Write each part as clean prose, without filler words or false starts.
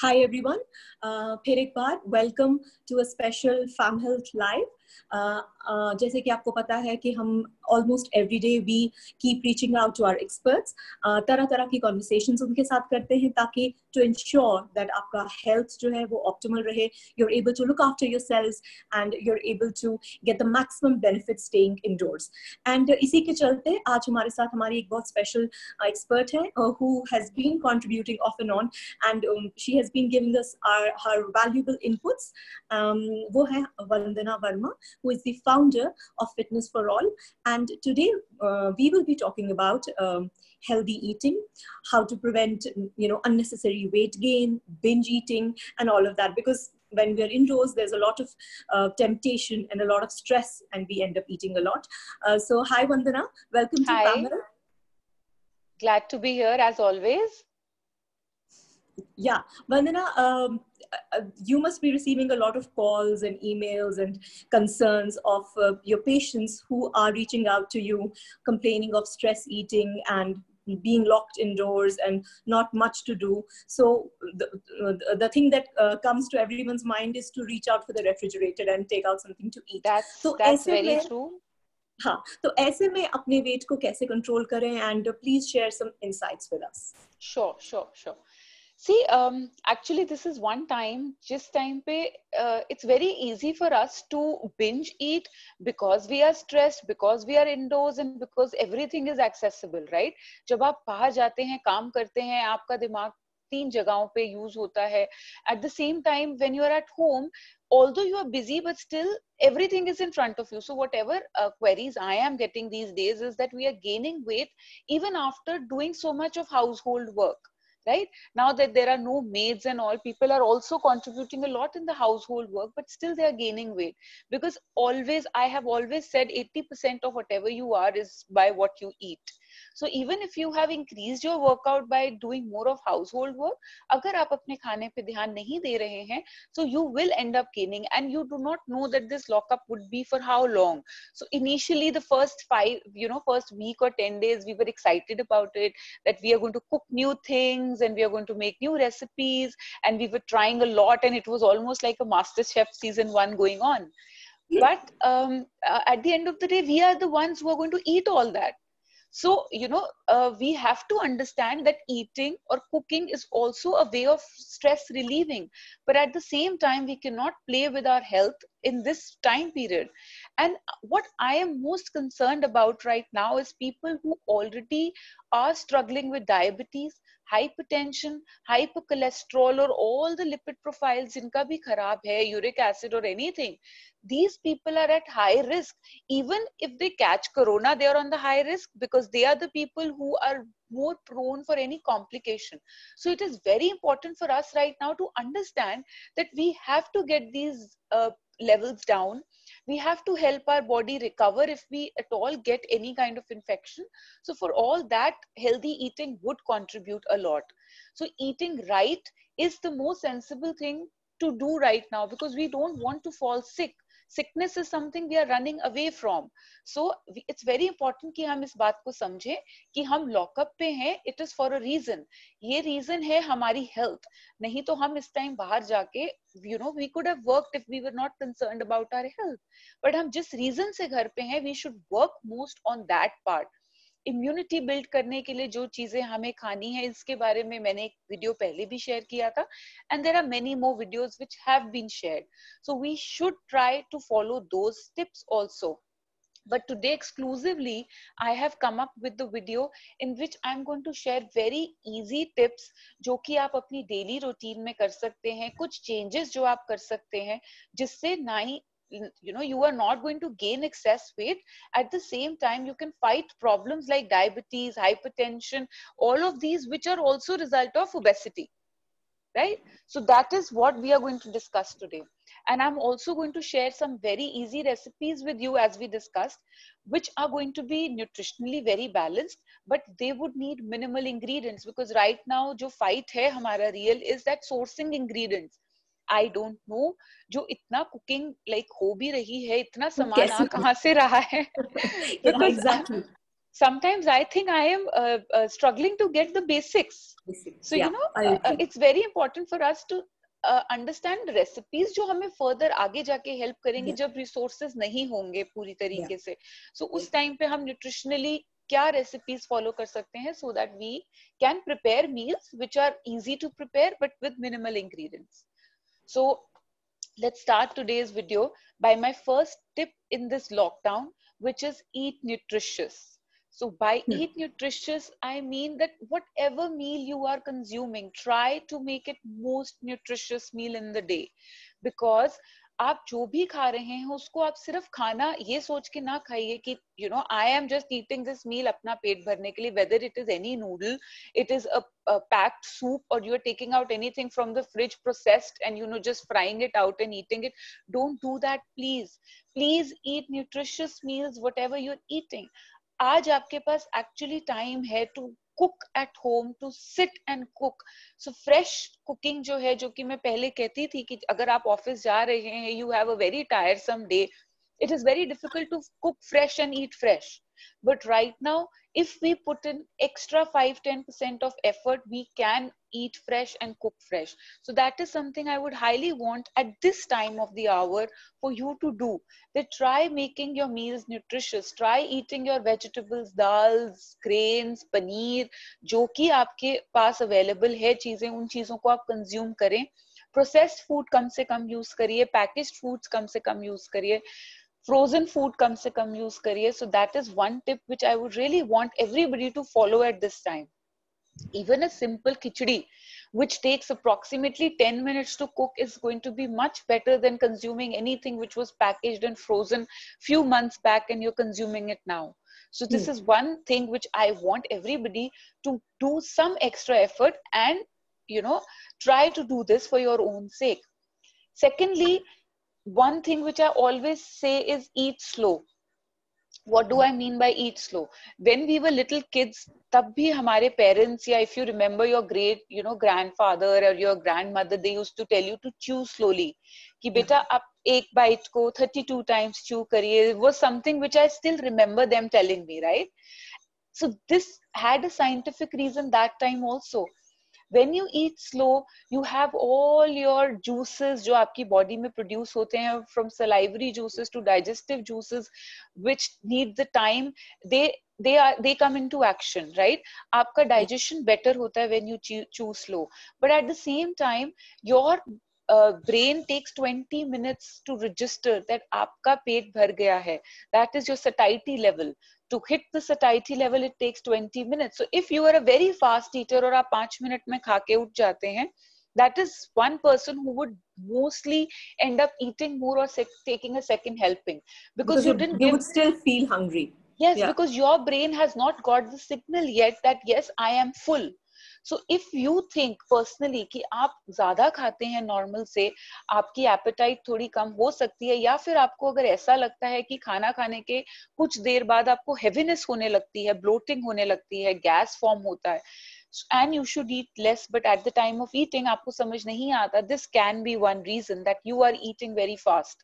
Hi everyone. फिर एक बार welcome to a special fam health live. जैसे कि आपको पता है कि हम almost every day we keep reaching out to our experts. तरह तरह की कॉन्वर्सेशंस उनके साथ करते हैं ताकि टू इंश्योर दैट आपका हेल्थ जो है वो ऑप्टिमल रहे. you're able to look after yourselves and you're able to get the maximum benefit staying indoors. And इसी के चलते आज हमारे साथ हमारी एक बहुत स्पेशल एक्सपर्ट है who has been contributing off and on, and she has been giving us her valuable inputs. वो है वंदना Verma, who is the founder of Fitness for All. And today we will be talking about healthy eating, how to prevent unnecessary weight gain, binge eating, and all of that. Because when we are indoors, there's a lot of temptation and a lot of stress, and we end up eating a lot. So hi Vandana, welcome to Hi. panel. Glad to be here as always. Yeah, Vandana, you must be receiving a lot of calls and emails and concerns of your patients who are reaching out to you, complaining of stress eating and being locked indoors and not much to do. So the thing that comes to everyone's mind is to reach out for the refrigerator and take out something to eat. That's very true. हाँ, तो ऐसे में अपने wait को कैसे control करें, and please share some insights with us. Sure. See, actually, this is one time, just time pe, it's very easy for us to binge eat because we are stressed, because we are indoors, and because everything is accessible, right? जब आप बाहर जाते हैं, काम करते हैं, आपका दिमाग 3 जगहों पे यूज होता है. At the same time, when you are at home, although you are busy, but still everything is in front of you. So whatever queries I am getting these days is that we are gaining weight even after doing so much of household work. Right now that there are no maids and all, people are also contributing a lot in the household work, but still they are gaining weight because I have always said 80% of whatever you are is by what you eat. So even if you have increased your workout by doing more of household work, अगर आप अपने खाने पे ध्यान नहीं दे रहे हैं, so you will end up gaining, and you do not know that this lockup would be for how long. So initially the first week or 10 days, we were excited about it, that we are going to cook new things and we are going to make new recipes, and we were trying a lot, and it was almost like a MasterChef season 1 going on. But at the end of the day, we are the ones who are going to eat all that. So, we have to understand that eating or cooking is also a way of stress relieving. But at the same time, we cannot play with our health in this time period. And what I am most concerned about right now is people who already are struggling with diabetes, hypertension, hypercholesterol, or all the lipid profiles inka bhi kharab hai, uric acid or anything. These people are at high risk. Even if they catch corona, they are on the high risk because they are the people who are more prone for any complication. So it is very important for us right now to understand that we have to get these levels down. We have to help our body recover if we at all get any kind of infection. So for all that, healthy eating would contribute a lot. So eating right is the most sensible thing to do right now because we don't want to fall sick. Sickness is something we are running away from. So it's very important कि हम इस बात को समझें कि हम lockup पे हैं. It is for a reason. ये reason है हमारी health. नहीं तो हम इस time बाहर जाके we could have worked if we were not concerned about our health. But हम जिस reason से घर पे हैं, we should work most on that part. Immunity build करने के लिए जो चीजें हमें खानी है, इसके बारे में मैंने एक वीडियो पहले भी शेयर किया था, and there are many more videos which have been shared. So we should try to follow those tips also. But today exclusively, I have come up with the video in which I'm going to share very easy tips जो कि आप अपनी daily routine में कर सकते हैं, कुछ changes जो आप कर सकते हैं जिससे ना ही you are not going to gain excess weight. At the same time, you can fight problems like diabetes, hypertension, all of these which are also result of obesity, right? So that is what we are going to discuss today. And I'm also going to share some very easy recipes with you as we discussed, which are going to be nutritionally very balanced, but they would need minimal ingredients because right now jo fight hai hamara real is that sourcing ingredients. I don't know जो इतना cooking like हो भी रही है, इतना सामान आ कहाँ से रहा है. Exactly. sometimes I think I am struggling to get the basics. So yeah, I agree. it's very important for us to understand recipes जो हमें further आगे जाके help करेंगे जब resources नहीं होंगे पूरी तरीके से. So उस time पे हम nutritionally क्या recipes follow कर सकते हैं so that we can prepare meals which are easy to prepare but with minimal ingredients. So let's start today's video by my first tip in this lockdown, which is eat nutritious. So by eat nutritious, I mean that whatever meal you are consuming, try to make it most nutritious meal in the day. Because आप जो भी खा रहे हैं उसको आप सिर्फ खाना ये सोच के ना खाइए कि I am just eating this meal अपना पेट भरने के लिए, whether it is any noodle, it is a packed soup, or you are taking out anything from the fridge processed and just frying it out and eating it. Don't do that, please. Please eat nutritious meals whatever you're eating. आज आपके पास actually time है to cook at home, to sit and cook. So fresh cooking जो है, जो कि मैं पहले कहती थी कि अगर आप ऑफिस जा रहे हैं, you have a very tiresome day, it is very difficult to cook fresh and eat fresh. But right now, if we put in extra 5-10% of effort, we can eat fresh and cook fresh. So that is something I would highly want at this time of the hour for you to do. That try making your meals nutritious. Try eating your vegetables, dals, grains, paneer, जो कि आपके पास available है चीजें, उन चीजों को आप consume करें. Processed food कम से कम use करिए, packaged foods कम से कम use करिए, frozen food कम से कम use करिए. So that is one tip which I would really want everybody to follow at this time. Even a simple khichdi, which takes approximately 10 minutes to cook, is going to be much better than consuming anything which was packaged and frozen few months back and you're consuming it now. So this is one thing which I want everybody to do some extra effort and try to do this for your own sake. Secondly, one thing which I always say is eat slow. What do I mean by eat slow? When we were little kids, तब भी हमारे parents, या if you remember your great grandfather or your grandmother, they used to tell you to chew slowly. कि बेटा आप एक bite को 32 times chew करिए. Was something which I still remember them telling me, right? So this had a scientific reason that time also. When you eat slow, you have all your juices जो आपकी body में produce होते हैं, from salivary juices to digestive juices, which need the time, they come into action, right? आपका digestion better होता है when you chew slow. But at the same time, your brain takes 20 minutes to register that आपका पेट भर गया है. That is your satiety level. To hit the satiety level, it takes 20 minutes. So if you are a very fast eater और आप 5 minute में खा के उठ जाते हैं, that is one person who would mostly end up eating more or taking a second helping, because you would still feel hungry. Yes, because your brain has not got the signal yet that yes, I am full. So if you think personally कि आप ज्यादा खाते हैं normal से, आपकी apatite थोड़ी कम हो सकती है, या फिर आपको अगर ऐसा लगता है कि खाना खाने के कुछ देर बाद आपको हेवीनेस होने लगती है, ब्लोटिंग होने लगती है, गैस फॉर्म होता है, and you should eat less, but at the time of eating आपको समझ नहीं आता, this can be one reason that you are eating very fast.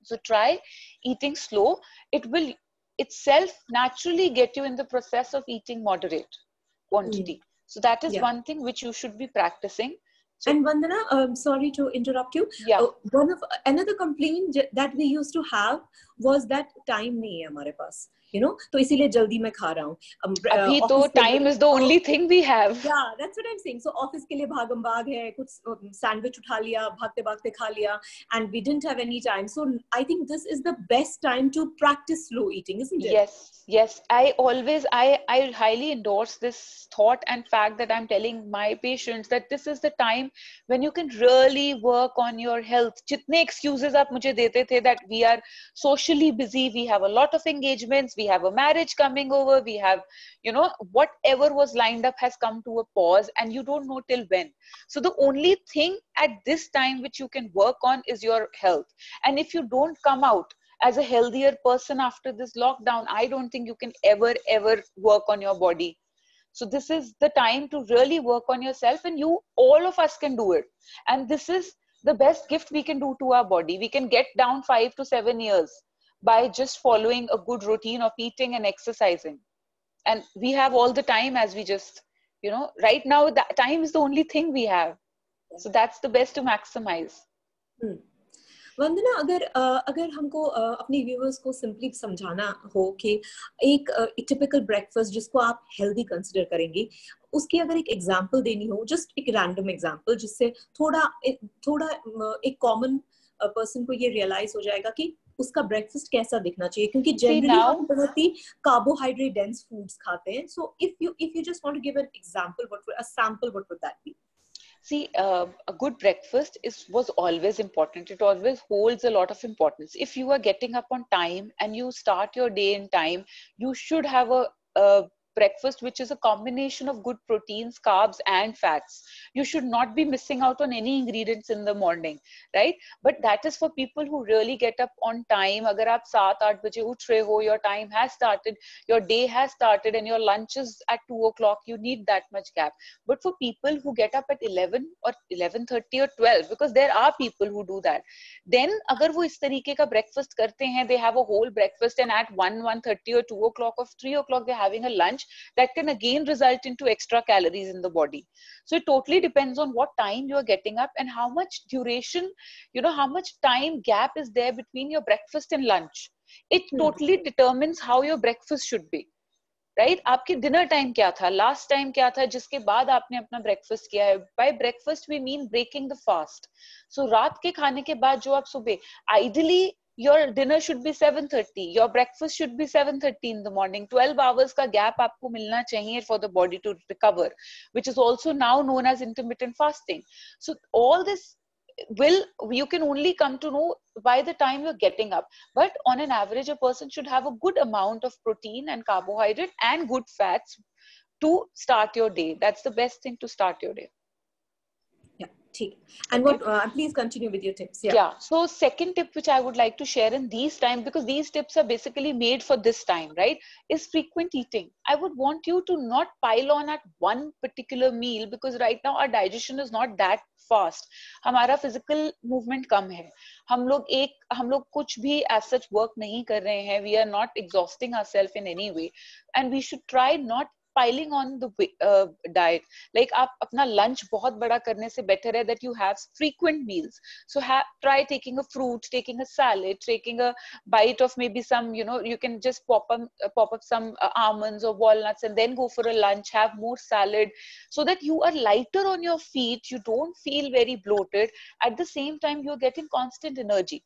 So try eating slow. It will itself naturally get you in the process of eating moderate quantity. So that is one thing which you should be practicing. So, and Vandana, sorry to interrupt you. Yeah. Another complaint that we used to have was that time nahi hai hamare paas. तो इसीलिए जल्दी मैं खा रहा हूँ. अभी तो time is the only thing we have. Yeah, that's what I'm saying. So office के लिए भागम भाग है, कुछ sandwich उठा लिया, भागते भागते खा लिया, and we didn't have any time. So I think this is the best time to practice slow eating, isn't it? Yes. I highly endorse this thought and fact that I'm telling my patients that this is the time when you can really work on your health. जितने excuses आप मुझे देते थे that we are socially busy, we have a lot of engagements, we have a marriage coming over, we have, whatever was lined up has come to a pause and you don't know till when. So the only thing at this time which you can work on is your health. And if you don't come out as a healthier person after this lockdown, I don't think you can ever work on your body. So this is the time to really work on yourself, and all of us can do it. And this is the best gift we can do to our body. We can get down 5 to 7 years by just following a good routine of eating and exercising. and we have all the time, as we just, right now that time is the only thing we have. So that's the best to maximize. वंदना, अगर हमको अपने viewers को simply समझाना हो कि एक typical breakfast जिसको आप हेल्दी कंसिडर करेंगे, उसकी अगर एक एग्जांपल देनी हो, जस्ट एक रैंडम एग्जांपल, जिससे थोड़ा एक कॉमन पर्सन को ये रियलाइज हो जाएगा कि उसका ब्रेकफास्ट कैसा दिखना चाहिए, क्योंकि जनरली हम बहुत ही कार्बोहाइड्रेट डेंस फूड्स खाते हैं. So if you just want to give an example, what would that be? See, a good breakfast was always important. It always holds a lot of importance. If you are getting up on time and you start your day in time, you should have a breakfast which is a combination of good proteins, carbs and fats. You should not be missing out on any ingredients in the morning, right? But that is for people who really get up on time. Agar aap 7-8 baje uth rahe ho, your time has started, your day has started, and your lunch is at 2 o'clock, you need that much gap. But for people who get up at 11 or 11:30 or 12, because there are people who do that, then agar wo is tarike ka breakfast karte hain, they have a whole breakfast, and at 1:30 or 2 o'clock or 3 o'clock they're having a lunch that can again result into extra calories in the body. So it totally depends on what time you are getting up and how much duration, how much time gap is there between your breakfast and lunch. It totally determines how your breakfast should be, right? आपके dinner time क्या था, last time क्या था, जिसके बाद आपने अपना breakfast किया है. By breakfast we mean breaking the fast. So रात के खाने के बाद जो आप सुबह, ideally your dinner should be 7:30, your breakfast should be 7:30 in the morning. 12 hours का gap आपको मिलना चाहिए for the body to recover, which is also now known as intermittent fasting. So all this you can only come to know by the time you're getting up. But on an average, a person should have a good amount of protein and carbohydrate and good fats to start your day. That's the best thing to start your day. And okay. What please continue with your tips. Yeah, so second tip which I would like to share in these times, because these tips are basically made for this time, right, is frequent eating. I would want you to not pile on at one particular meal, because right now our digestion is not that fast. हमारा physical movement कम है, हम लोग कुछ भी as such work नहीं कर रहे हैं, we are not exhausting ourselves in any way, and we should try not piling on the diet. Like आप अपना lunch बहुत बड़ा करने से better है that you have frequent meals. So try taking a fruit, taking a salad, taking a bite of maybe some, you can just pop up some almonds or walnuts and then go for a lunch, have more salad, so that you are lighter on your feet, you don't feel very bloated. At the same time, you're getting constant energy.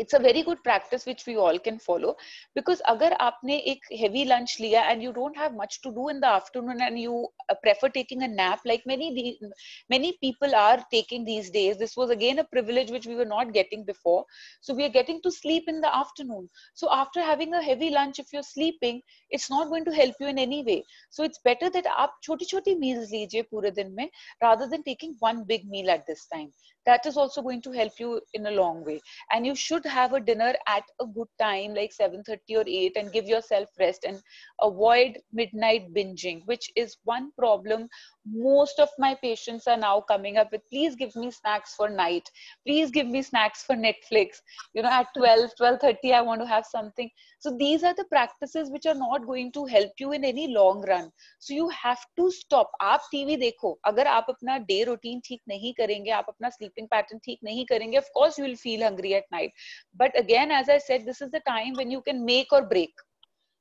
It's a very good practice which we all can follow, because अगर आपने एक heavy lunch लिया and you don't have much to do in the afternoon and you prefer taking a nap, like many people are taking these days. This was again a privilege which we were not getting before. So we are getting to sleep in the afternoon. So after having a heavy lunch, if you're sleeping, it's not going to help you in any way. So it's better that आप छोटी-छोटी meals लीजिए पूरे दिन में, rather than taking one big meal at this time. That is also going to help you in a long way. And you should have a dinner at a good time, like 7:30 or 8, and give yourself rest and avoid midnight binging, which is one problem most of my patients are now coming up with. Please give me snacks for night. Please give me snacks for Netflix. At 12:30, I want to have something. So these are the practices which are not going to help you in any long run. So you have to stop. आप TV देखो, अगर आप अपना day routine ठीक नहीं करेंगे, आप अपना sleeping pattern ठीक नहीं करेंगे, of course you will feel hungry at night. But again, as I said, this is the time when you can make or break.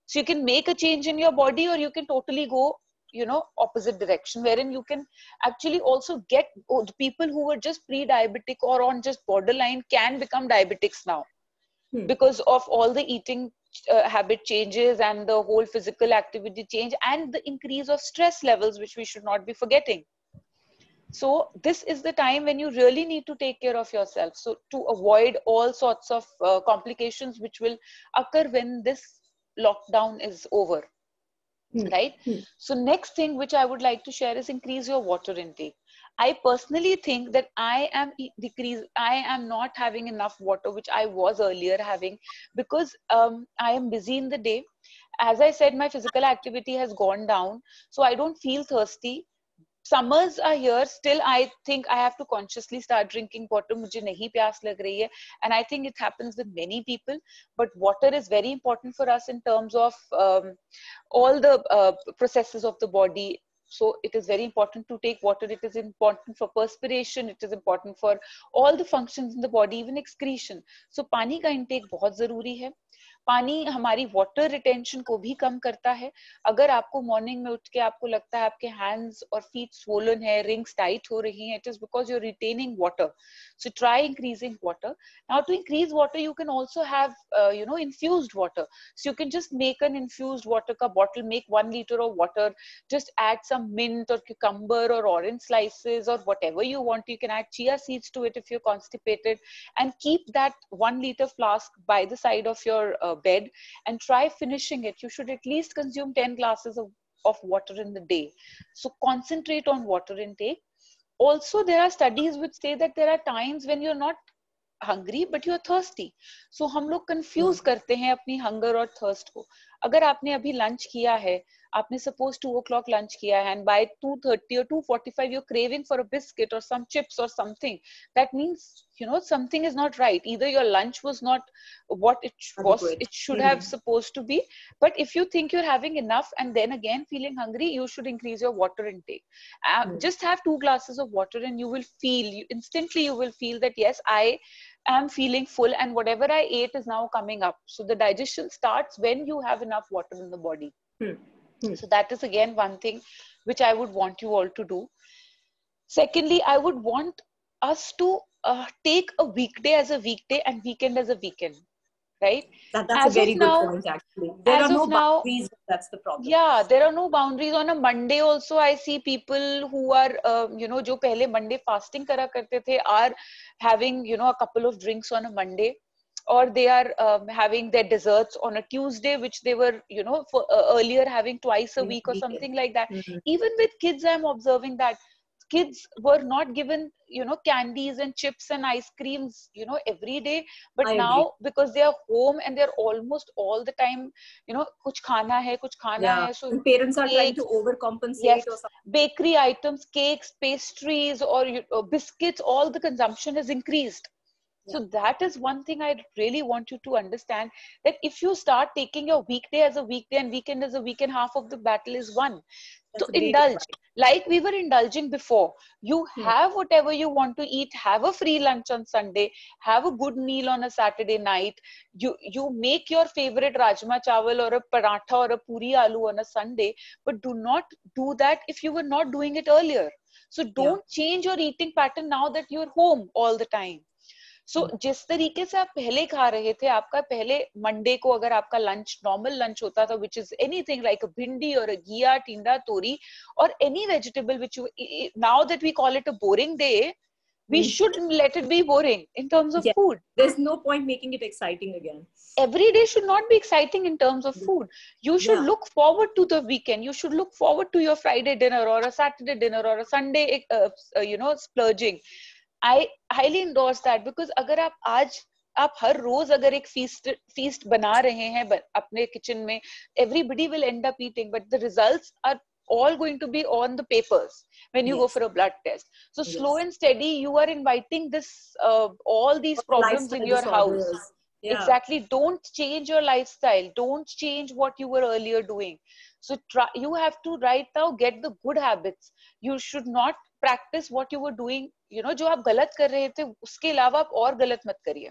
So you can make a change in your body, or you can totally go opposite direction, wherein you can actually also get the people who were just pre-diabetic or on just borderline can become diabetics now, because of all the eating habit changes and the whole physical activity change and the increase of stress levels, which we should not be forgetting. So this is the time when you really need to take care of yourself, so to avoid all sorts of complications which will occur when this lockdown is over. Right? So next thing which I would like to share is increase your water intake. I personally think that I am not having enough water, which I was earlier having, because I am busy in the day. As I said, my physical activity has gone down, so I don't feel thirsty. summers are here, still I think I have to consciously start drinking water. मुझे नहीं प्यास लग रही है, and I think it happens with many people. But water is very important for us in terms of all the processes of the body. So it is very important to take water. It is important for perspiration. It is important for all the functions in the body, even excretion. So पानी का intake बहुत जरूरी है. पानी हमारी water retention को भी कम करता है. अगर आपको मॉर्निंग में उठ के आपको लगता है आपके हैंड्स और फीट स्वोलन है, रिंग्स टाइट हो रही हैं, it is because you are retaining water. So try increasing water. Now to increase water you can also have infused water. So you can just make an infused water ka bottle, make 1 liter of water, just add some mint or cucumber or orange slices or whatever you want. You can add chia seeds to it if you're constipated, and keep that 1 liter flask by the side of your bed and try finishing it. You should at least consume 10 glasses of water in the day. So concentrate on water intake. Also, there are studies which say that there are times when you're not hungry but you are thirsty. So हम लोग confuse करते हैं अपनी hunger और thirst को. अगर आपने अभी lunch किया है, आपने suppose 2 o'clock lunch किया है, and by 2:30 or 2:45 you're craving for a biscuit or some chips or something, that means something is not right. Either your lunch was not what it should have supposed to be. But if you think you're having enough and then again feeling hungry, you should increase your water intake. Just have 2 glasses of water and you will feel, instantly you will feel that yes, I am feeling full and whatever I ate is now coming up. So the digestion starts when you have enough water in the body. So that is again one thing which I would want you all to do. Secondly, I would want us to take a weekday as a weekday and weekend as a weekend, right? That's a very good point, actually. There are no boundaries. That's the problem. Yeah, there are no boundaries. On a Monday also, I see people who are, जो पहले Monday fasting करा करते थे, are having, a couple of drinks on a Monday. Or they are having their desserts on a Tuesday, which they were, earlier having twice a week or something like that. Even with kids, I'm observing that kids were not given, candies and chips and ice creams, every day. But now, because they are home and they're almost all the time, kuch khana hai. So and parents are trying to overcompensate. Yes, or something. Bakery items, cakes, pastries, or biscuits, all the consumption has increased. So that is one thing I really want you to understand, that if you start taking your weekday as a weekday and weekend as a weekend, half of the battle is won. So indulge, like we were indulging before. You have whatever you want to eat, have a free lunch on Sunday, have a good meal on a Saturday night. You make your favorite rajma chawal or a paratha or a puri aloo on a Sunday, but do not do that if you were not doing it earlier. So don't change your eating pattern now that you're home all the time. So जिस तरीके से आप पहले खा रहे थे, आपका पहले मंडे को अगर आपका लंच नॉर्मल लंच होता था, which is anything like a भिंडी or a घिया, टिंडा, तोरी, or any vegetable which you, now that we call it a boring day, we should let it be boring in terms of food. There's no point making it exciting again. Every day should not be exciting in terms of food. You should look forward to the weekend. You should look forward to your Friday dinner or a Saturday dinner or a Sunday, splurging. I highly endorse that, because अगर आप हर रोज अगर एक feast बना रहे हैं अपने kitchen में, everybody will end up eating, but the results are all going to be on the papers when you go for a blood test. So slow and steady, you are inviting this all these problems in your house. Exactly. Don't change your lifestyle. Don't change what you were earlier doing. So you have to right now get the good habits. You should not practice what you were doing, जो आप गलत कर रहे थे, उसके अलावा आप और गलत मत करिए,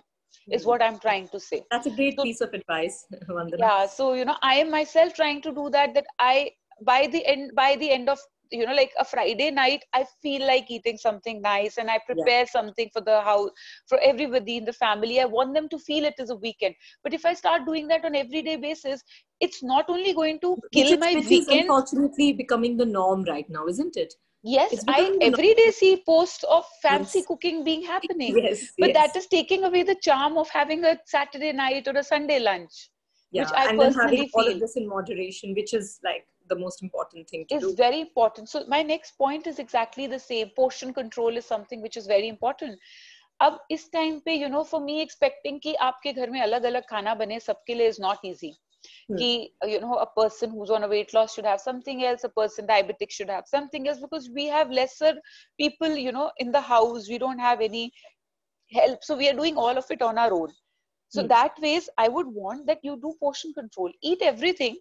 is what I'm trying to say. That's a great piece of advice, Vandana. Yeah, so I am myself trying to do that I by the end of like a Friday night, I feel like eating something nice, and I prepare something for the house, for everybody in the family. I want them to feel it is a weekend. But if I start doing that on everyday basis, it's not only going to kill my weekend. Which is unfortunately becoming the norm right now, isn't it? Yes, I every day see posts of fancy cooking being happening. But that is taking away the charm of having a Saturday night or a Sunday lunch, which I and personally then having feel all of this in moderation, which is like the most important thing to do. Is very important. So my next point is exactly the same. Portion control is something which is very important. अब इस time पे, for me, expecting कि आपके घर में अलग-अलग खाना बने सबके लिए is not easy. कि you know, a person who's on a weight loss should have something else, a person diabetic should have something else, because we have lesser people, you know, in the house, we don't have any help, so we are doing all of it on our own. So that ways I would want that you do portion control, eat everything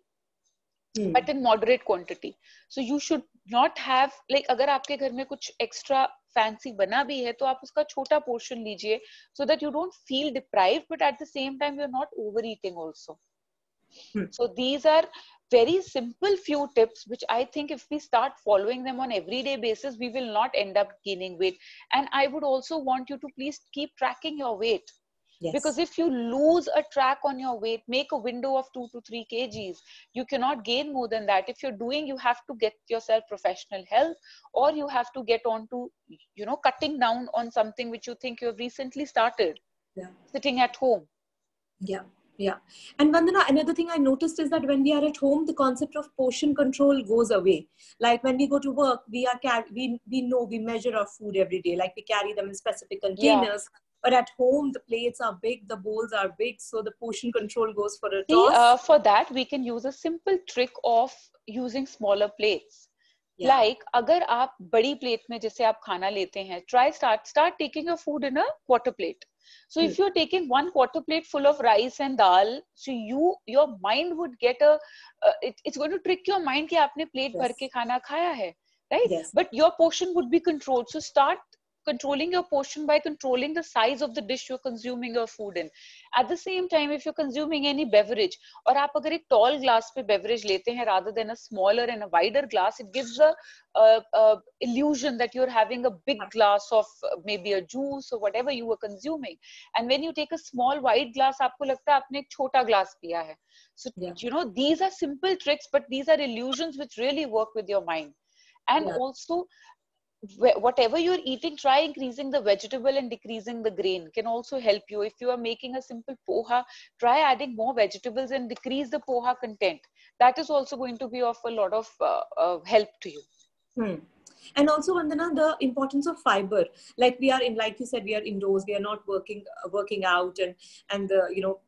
but in moderate quantity. So you should not have, like अगर आपके घर में कुछ extra fancy बना भी है तो आप उसका छोटा portion लीजिए, so that you don't feel deprived but at the same time you're not overeating also. So these are very simple few tips which I think if we start following them on everyday basis, we will not end up gaining weight. And I would also want you to please keep tracking your weight. Yes. Because if you lose a track on your weight, make a window of 2 to 3 kgs. You cannot gain more than that. If you're doing, you have to get yourself professional help, or you have to get on to, you know, cutting down on something which you think you have recently started. Yeah. Sitting at home. Yeah. Yeah. And Vandana, another thing I noticed is that when we are at home, the concept of portion control goes away. Like when we go to work, we know we measure our food every day. Like we carry them in specific containers. Yeah. But at home, the plates are big, the bowls are big. So the portion control goes for a toss. For that, we can use a simple trick of using smaller plates. Yeah. Like, अगर आप बड़ी plate में जैसे आप खाना लेते हैं, start taking your food in a quarter plate. So if you're taking 1 quarter plate full of rice and dal, so your mind would get it's going to trick your mind कि आपने plate भर के खाना खाया है, right? Yes. But your portion would be controlled. So start controlling your portion by controlling the size of the dish you're consuming your food in. At the same time, if you're consuming any beverage, और आप अगर एक tall glass पे beverage लेते हैं rather than a smaller and a wider glass, it gives a illusion that you're having a big glass of maybe a juice or whatever you were consuming. And when you take a small wide glass, आपको लगता है आपने एक छोटा glass पिया है. So, you know, these are simple tricks, but these are illusions which really work with your mind. And also, whatever you're eating, try increasing the vegetable and decreasing the grain can also help you. If you are making a simple poha, try adding more vegetables and decrease the poha content. That is also going to be of a lot of help to you. And also, Vandana, the importance of fiber. Like we are in, like you said, we are indoors. We are not working out, and you know,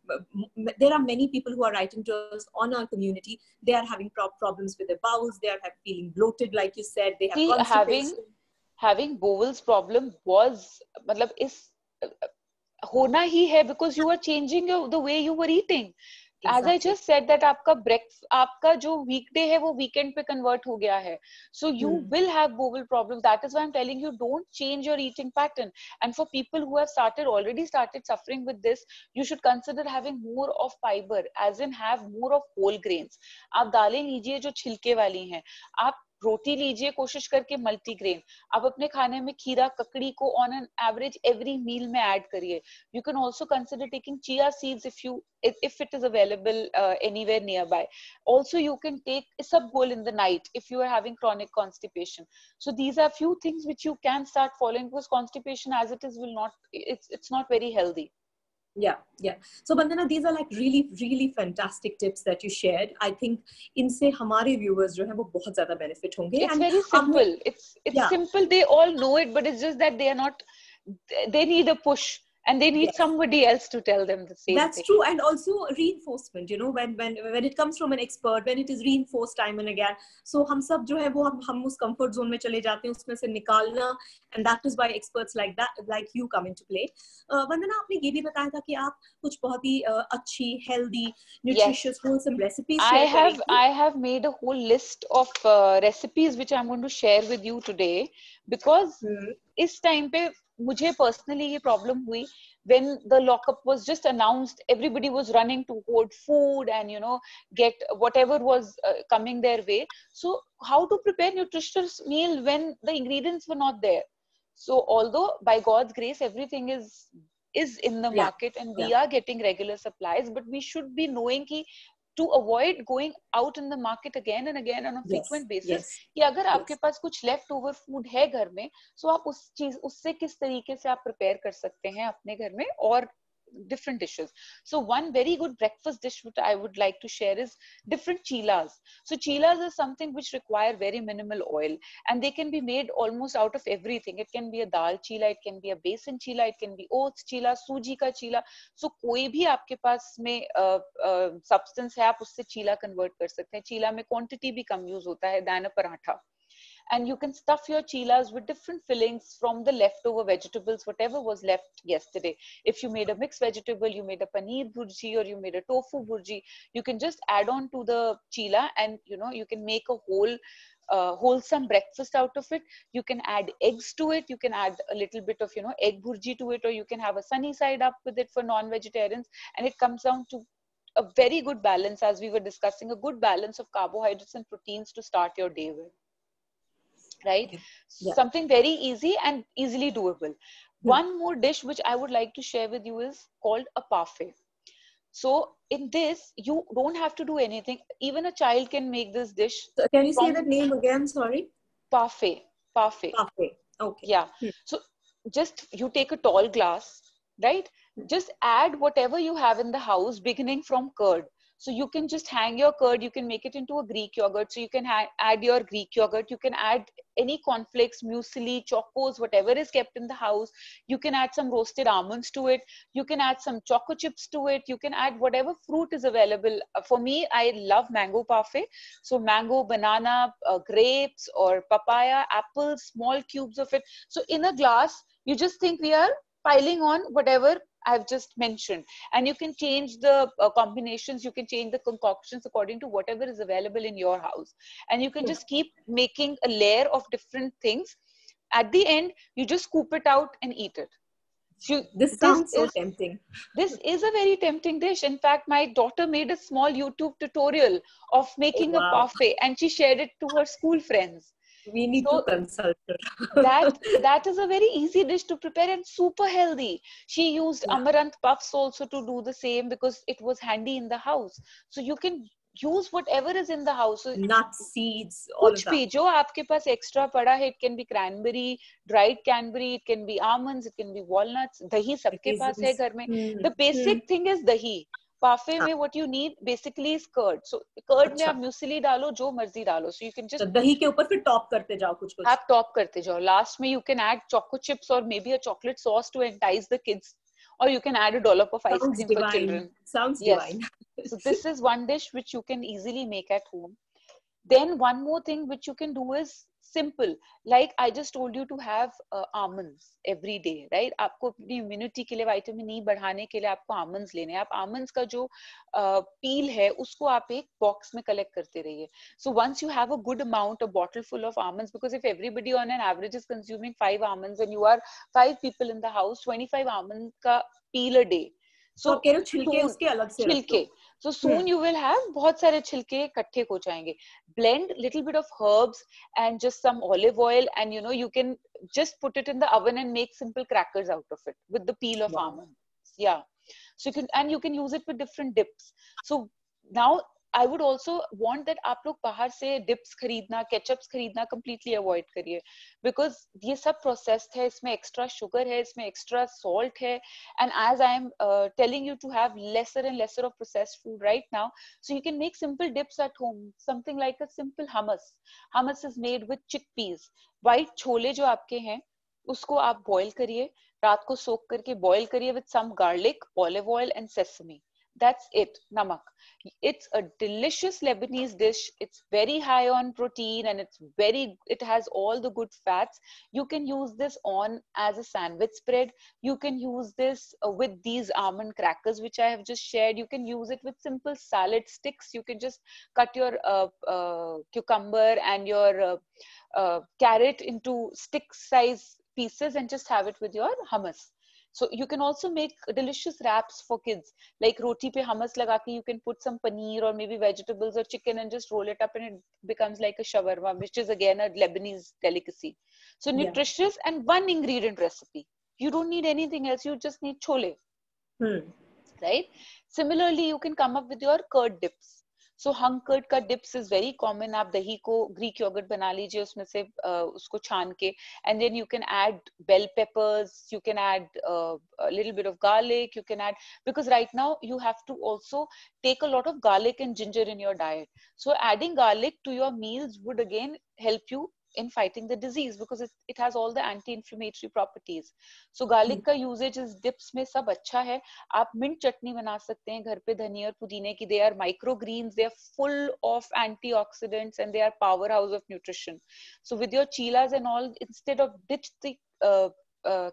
there are many people who are writing to us on our community. They are having problems with their bowels. They are feeling bloated, like you said. They have constipation. Having bowels problem was, मतलब इस होना ही है because you are changing the way you were eating. Exactly. As I just said that आपका जो weekday है वो weekend पे convert हो गया है. So you will have bowel problems. That is why I'm telling you, don't change your eating pattern. And for people who have already started suffering with this, you should consider having more of fiber, as in have more of whole grains. आप दालें लीजिए जो छिलके वाली हैं. आप रोटी लीजिए कोशिश करके मल्टीग्रेन. आप अपने खाने में खीरा ककड़ी को on an average every meal में ऐड करिए. You can also consider taking chia seeds if it is available anywhere nearby. Also, you can take isabgol in the night if you are having chronic constipation. So these are few things which you can start following, because constipation as it is it's not very healthy. Yeah. So Vandana, these are like really, really fantastic tips that you shared. I think इनसे हमारे viewers जो हैं वो बहुत ज़्यादा benefit होंगे. It's very simple. It's simple. They all know it, but it's just that they are not. They need a push. And they need somebody else to tell them the same That's thing. true. And also reinforcement, you know, when it comes from an expert, when it is reinforced time and again. So हम सब जो है वो हम उस comfort zone में चले जाते हैं, उसमें से निकालना, and that is why experts like you come into play. वंदना, आपने ये भी बताया था कि आप कुछ बहुत ही अच्छी, healthy, nutritious, wholesome recipes share करेंगी. I have made a whole list of recipes which I'm going to share with you today, because इस time पे मुझे personally ये problem हुई when the lockup was just announced. Everybody was running to hoard food and, you know, get whatever was coming their way. So how to prepare nutritious meal when the ingredients were not there? So although by God's grace everything is in the market and we are getting regular supplies, but we should be knowing कि to avoid going out in the market again and again on a frequent basis, कि अगर आपके पास कुछ left over food है घर में, so आप उससे किस तरीके से आप prepare कर सकते हैं अपने घर में और different dishes. So one very good breakfast dish which I would like to share is different chilas. So chilas is something which require very minimal oil, and they can be made almost out of everything. It can be a dal chila, it can be a besan chila, it can be oats chila, सूजी का चीला. So कोई भी आपके पास में substance है, आप उससे चीला convert कर सकते हैं. चीला में quantity भी कम use होता है than a paratha. And you can stuff your chilas with different fillings from the leftover vegetables, whatever was left yesterday. If you made a mixed vegetable, you made a paneer bhurji, or you made a tofu bhurji, you can just add on to the chila, and you can make a whole wholesome breakfast out of it. You can add eggs to it, you can add a little bit of egg bhurji to it, or you can have a sunny side up with it for non-vegetarians, and it comes down to a very good balance, as we were discussing, a good balance of carbohydrates and proteins to start your day with. Right? Yeah. Something very easy and easily doable. One more dish which I would like to share with you is called a parfait. So in this, you don't have to do anything. Even a child can make this dish. So can you say the name again? Sorry. Parfait. Parfait. Parfait. Okay. Yeah. So just you take a tall glass, right? Just add whatever you have in the house, beginning from curd. So you can just hang your curd, you can make it into a Greek yogurt. So you can add your Greek yogurt, you can add any cornflakes, muesli, chocos, whatever is kept in the house. You can add some roasted almonds to it. You can add some choco chips to it. You can add whatever fruit is available. For me, I love mango parfait. So mango, banana, grapes, or papaya, apples, small cubes of it. So in a glass, you just think we are piling on whatever I've just mentioned, and you can change the combinations, you can change the concoctions according to whatever is available in your house, and you can just keep making a layer of different things. At the end, you just scoop it out and eat it. So this sounds so tempting. This is a very tempting dish. In fact, my daughter made a small YouTube tutorial of making a parfait, and she shared it to her school friends. We need to consult her. that is a very easy dish to prepare and super healthy. She used amaranth puffs also to do the same because it was handy in the house. So you can use whatever is in the house. So nuts, seeds, all of that. कुछ भी जो आपके पास extra पड़ा है. It can be cranberry, dried cranberry, it can be almonds, it can be walnuts. दही सबके पास है घर में. The basic thing is दही. Parfait में what you need basically is curd. So curd में आप muesli डालो, जो मर्जी डालो. So you can just दही के ऊपर फिर टॉप करते जाओ कुछ कुछ. आप टॉप करते जाओ. Last में you can add choco chips or maybe a chocolate sauce to entice the kids, or you can add a dollop of ice cream for children. Sounds divine. So this is one dish which you can easily make at home. Then one more thing which you can do is simple, like I just told you to have almonds every day, right? आपको अपनी immunity के लिए, vitamin E बढ़ाने के लिए आपको almonds लेने हैं. आप almonds का जो peel है उसको आप एक box में collect करते रहिए. So once you have a good amount, a bottle full of almonds, because if everybody on an average is consuming 5 almonds and you are 5 people in the house, 25 almond का peel a day. So छिलके उसके अलग से छिलके. So soon you will have बहुत सारे छिलके इकट्ठे हो जाएंगे. Blend little bit of herbs and just some olive oil, and you can just put it in the oven and make simple crackers out of it with the peel of almonds. Yeah. So you can use it with different dips. So now I would also want that आप लोग बाहर से dips खरीदना, ketchups खरीदना completely avoid करिए, because ये सब processed है, इसमें extra sugar है, इसमें extra salt है, and as I am telling you to have lesser and lesser of processed food right now, so you can make simple dips at home, something like a simple hummus. Hummus is made with chickpeas. White chole जो आपके हैं, उसको आप boil करिए, रात को soak करके boil करिए with some garlic, olive oil and sesame. That's it, namak. It's a delicious Lebanese dish. It's very high on protein and it has all the good fats. You can use this on as a sandwich spread. You can use this with these almond crackers, which I have just shared. You can use it with simple salad sticks. You can just cut your cucumber and your carrot into stick size pieces and just have it with your hummus. So you can also make delicious wraps for kids, like roti pe hummus laga ke you can put some paneer or maybe vegetables or chicken and just roll it up and it becomes like a shawarma, which is again a Lebanese delicacy. So nutritious and one ingredient recipe. You don't need anything else. You just need chole. Right? Similarly, you can come up with your curd dips. So hung curd का dips is very common. आप दही को Greek yogurt बना लीजिए, उसमें से उसको छान के, and then you can add bell peppers, you can add a little bit of garlic, you can add, because right now you have to also take a lot of garlic and ginger in your diet. So adding garlic to your meals would again help you in fighting the disease, because it has all the anti-inflammatory properties. So garlic का usage is dips में सब अच्छा है. आप mint चटनी बना सकते हैं घर पे धनिया और पुदीने की. They are microgreens, they are full of antioxidants, and they are powerhouse of nutrition. So with your chilas and all, instead of ditch the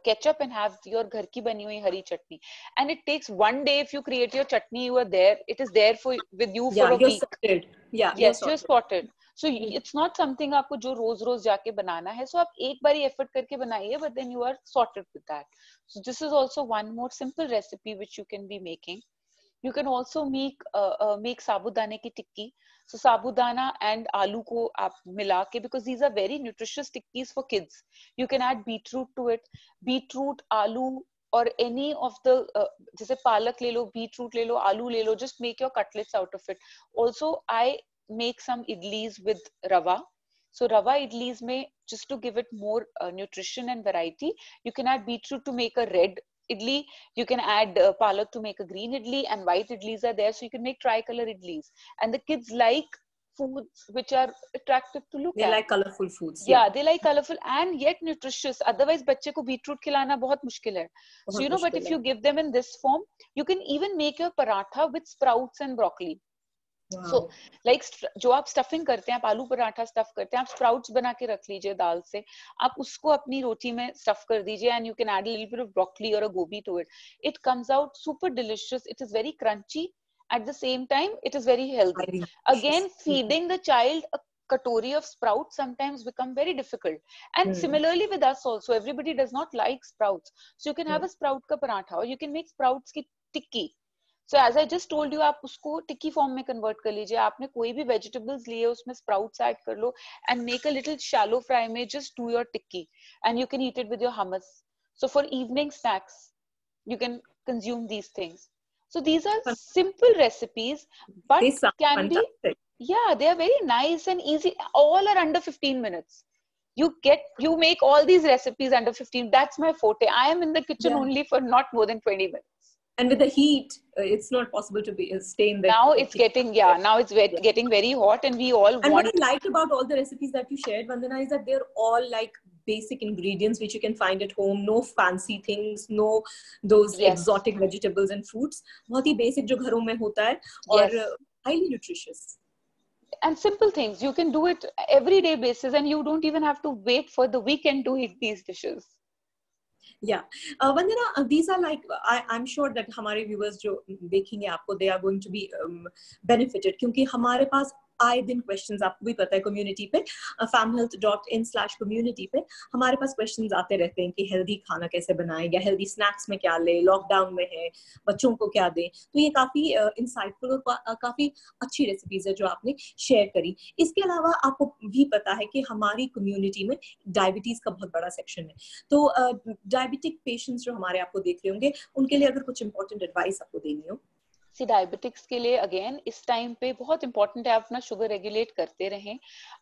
ketchup and have your ghar ki bani hui hari chutney, and it takes one day. If you create your chutney, you are there, it is there for with you for a you're week. sorted. Yes, you're spotted. So it's not something आपको जो रोज रोज जाके बनाना है. So आप एक बारी effort करके बनाइए, but then you are sorted with that. So this is also one more simple recipe which you can be making. You can also make साबूदाने की टिक्की. So sabudana and aloo को आप मिला के, because these are very nutritious tikkis for kids. You can add beetroot to it. Beetroot, aloo, or any of the जैसे पालक ले लो, beetroot ले लो, aloo ले लो. Just make your cutlets out of it. Also, I make some idlis with rava. So rava idlis में, just to give it more nutrition and variety, you can add beetroot to make a red idli. You can add palak to make a green idli, and white idlis are there, so you can make tricolor idlis. And the kids like foods which are attractive to look at. They like colorful foods. Yeah, they like colorful and yet nutritious. Otherwise बच्चे को beetroot खिलाना बहुत मुश्किल है. So you know, but if you give them in this form, you can even make your paratha with sprouts and broccoli. Wow. So like जो आप stuffing करते हैं, आप आलू पराठा स्टफ करते हैं, आप स्प्राउट्स बना के रख लीजिए दाल से, आप उसको अपनी रोटी में स्टफ कर दीजिए, and you can add a little bit of broccoli or a gobi to it. It comes out super delicious. It is very crunchy. At the same time, it is very healthy. Again, feeding the child a katori of sprouts sometimes become very difficult. And similarly with us also, everybody does not like sprouts. So you can have a sprout ka paratha, or you can make sprouts ki tikki. So as I just told you, आप उसको टिक्की form में convert कर लीजिए. आपने कोई भी vegetables लिए, उसमें स्प्राउट्स ऐड कर लो, and make a little shallow fry में just do your tikki, and you can eat it with your hummus. So for evening snacks, you can consume these things. So these are simple recipes, but they sound can fantastic. be, yeah, they are very nice and easy. All are under 15 minutes. You make all these recipes under 15. That's my forte. I am in the kitchen only for not more than 20 minutes. And with the heat, it's not possible to stay in the now it's getting now it's getting very hot, and we all and want. What I liked about all the recipes that you shared, Vandana, is that they're all like basic ingredients which you can find at home. No fancy things, no those exotic vegetables and fruits. बहुत ही basic जो घरों में होता है, और highly nutritious. And simple things, you can do it everyday basis, and you don't even have to wait for the weekend to eat these dishes. Yeah, Vandana, these are like, I'm sure that हमारे viewers जो देखेंगे आपको, they are going to be benefited, क्योंकि हमारे पास आए दिन questions, आपको भी पता है, कम्युनिटी पे famhealth.in/community पे हमारे पास क्वेश्चंस आते रहते हैं कि हेल्दी खाना कैसे बनाएं, या हेल्दी स्नैक्स में क्या ले, लॉकडाउन में है, बच्चों को क्या दें. तो ये काफी इंसाइटफुल और काफी अच्छी रेसिपीज है जो आपने शेयर करी. इसके अलावा आपको भी पता है कि हमारी कम्युनिटी में डायबिटीज का बहुत बड़ा सेक्शन है. तो डायबिटिक पेशेंट्स जो हमारे आपको देख रहे होंगे, उनके लिए अगर कुछ इंपॉर्टेंट एडवाइस आपको देनी हो. सी डायबिटिक्स के लिए अगेन इस टाइम पे बहुत इंपॉर्टेंट है, आप अपना शुगर रेगुलेट करते रहें,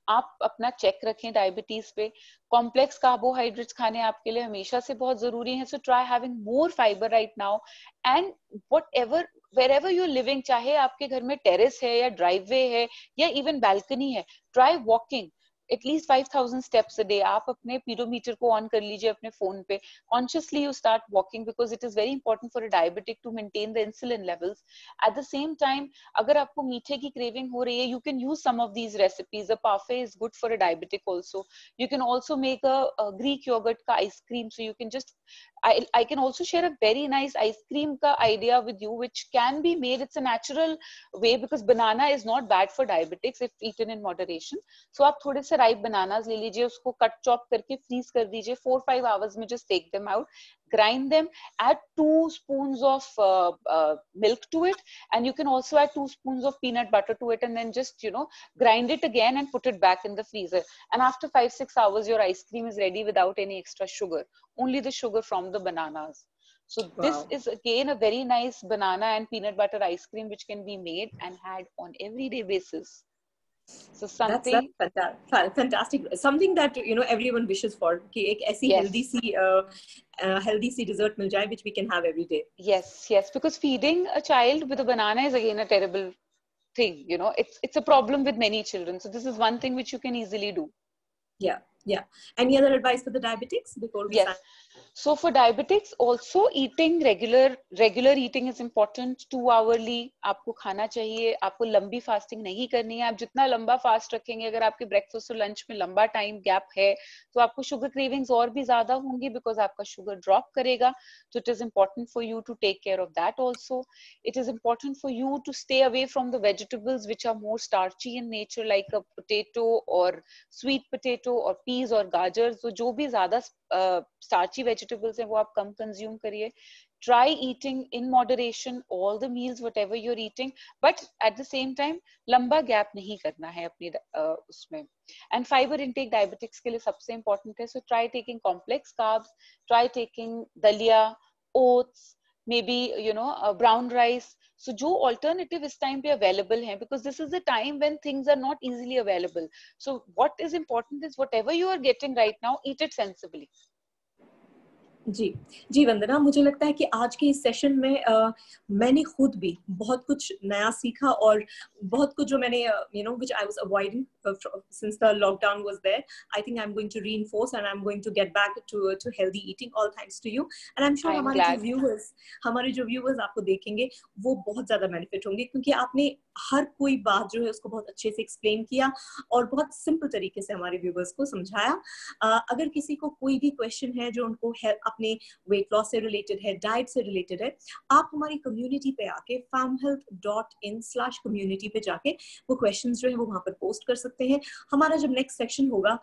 आप अपना चेक रखें डायबिटीज पे. कॉम्प्लेक्स कार्बोहाइड्रेट्स खाने आपके लिए हमेशा से बहुत जरूरी है. So try having more fibre right now, and whatever wherever you're living, चाहे आपके घर में टेरेस है या ड्राइववे है या इवन बैल्कनी है, try walking at least 5000 steps a day. आप अपने पीडोमीटर को ऑन कर लीजिए अपने फोन पे, consciously you start walking, because it is very important for a diabetic to maintain the insulin levels. At the same time, अगर आपको मीठे की क्रेविंग हो रही है, you can use some of these recipes. A पाफे is good for a diabetic also. You can also make a Greek yogurt का ice cream. So you can just I can also share a very nice ice cream ka idea with you, which can be made. It's a natural way, because banana is not bad for diabetics if eaten in moderation. So आप थोड़े से ripe bananas ले लीजिए, उसको cut chop करके freeze कर दीजिए, 4-5 hours में just take them out, grind them, add 2 spoons of milk to it, and you can also add 2 spoons of peanut butter to it, and then just grind it again and put it back in the freezer. And after 5-6 hours, your ice cream is ready without any extra sugar, only the sugar from the bananas. So this Wow. is again a very nice banana and peanut butter ice cream which can be made and had on everyday basis. So That's something, fantastic. Something that everyone wishes for कि एक ऐसी yes, healthy सी dessert मिल जाए which we can have every day. yes, because feeding a child with a banana is again a terrible thing. It's a problem with many children. So this is one thing which you can easily do. Yeah, yeah. Any other advice for the diabetics before we sign? Yes. So for diabetics, also eating regular eating is important. 2 hourly आपको खाना चाहिए. आपको लंबी fasting नहीं करनी है. आप जितना लंबा फास्ट रखेंगे, अगर आपके ब्रेकफास्ट और लंच में लंबा टाइम गैप है, तो आपको शुगर क्रेविंग्स और भी ज्यादा होंगी बिकॉज आपका शुगर ड्रॉप करेगा. So it is important for you to take care of that also. It is important for you to stay away from the vegetables which are more starchy in nature, like a potato or sweet potato or peas or gajars. So जो भी ज्यादा starchy vegetables हैं वो आप कम consume करिए. Try eating in moderation all the meals whatever you're eating, but at the same time लंबा gap नहीं करना है अपनी उसमें. And fiber intake diabetics के लिए सबसे important है. So try taking complex carbs, try taking dalia, oats, maybe brown rice. So जो alternative इस time पे available हैं, because this is the time when things are not easily available. So what is important is whatever you are getting right now, eat it sensibly. जी जी वंदना, मुझे लगता है कि आज के इस सेशन में मैंने खुद भी बहुत कुछ नया सीखा और बहुत कुछ जो मैंने which I was avoiding since the lockdown was there. I think I'm going to reinforce and I'm going to get back to healthy eating, all thanks to you. And I'm sure I'm हमारे glad. जो viewers आपको देखेंगे वो बहुत ज्यादा benefit होंगे, क्योंकि आपने हर कोई बात जो है उसको बहुत अच्छे से एक्सप्लेन किया और बहुत सिंपल तरीके से हमारे व्यूअर्स को समझाया. अगर किसी को कोई भी क्वेश्चन है जो उनको अपने वेट लॉस से रिलेटेड है, डाइट से रिलेटेड है, आप हमारी कम्युनिटी पे आके famhealth.in/community पे जाके वो क्वेश्चंस जो है वो वहां पर पोस्ट कर सकते हैं. हमारा जब नेक्स्ट सेक्शन होगा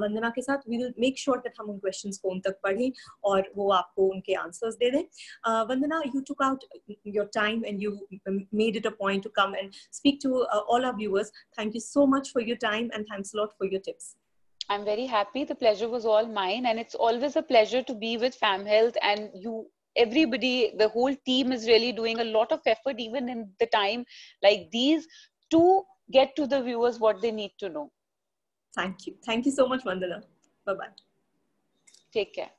वंदना के साथ, we will make sure that हम उन क्वेश्चंस को उन तक पढ़ें और वो आपको उनके आंसर्स दे दें. वंदना, you took out your time and you made it a point to come and speak to all our viewers. Thank you so much for your time and thanks a lot for your tips. I'm very happy. The pleasure was all mine, and it's always a pleasure to be with FamHealth, and you, everybody, the whole team is really doing a lot of effort, even in the time like these, to get to the viewers what they need to know. Thank you. Thank you so much, Vandana. Bye-bye. Take care.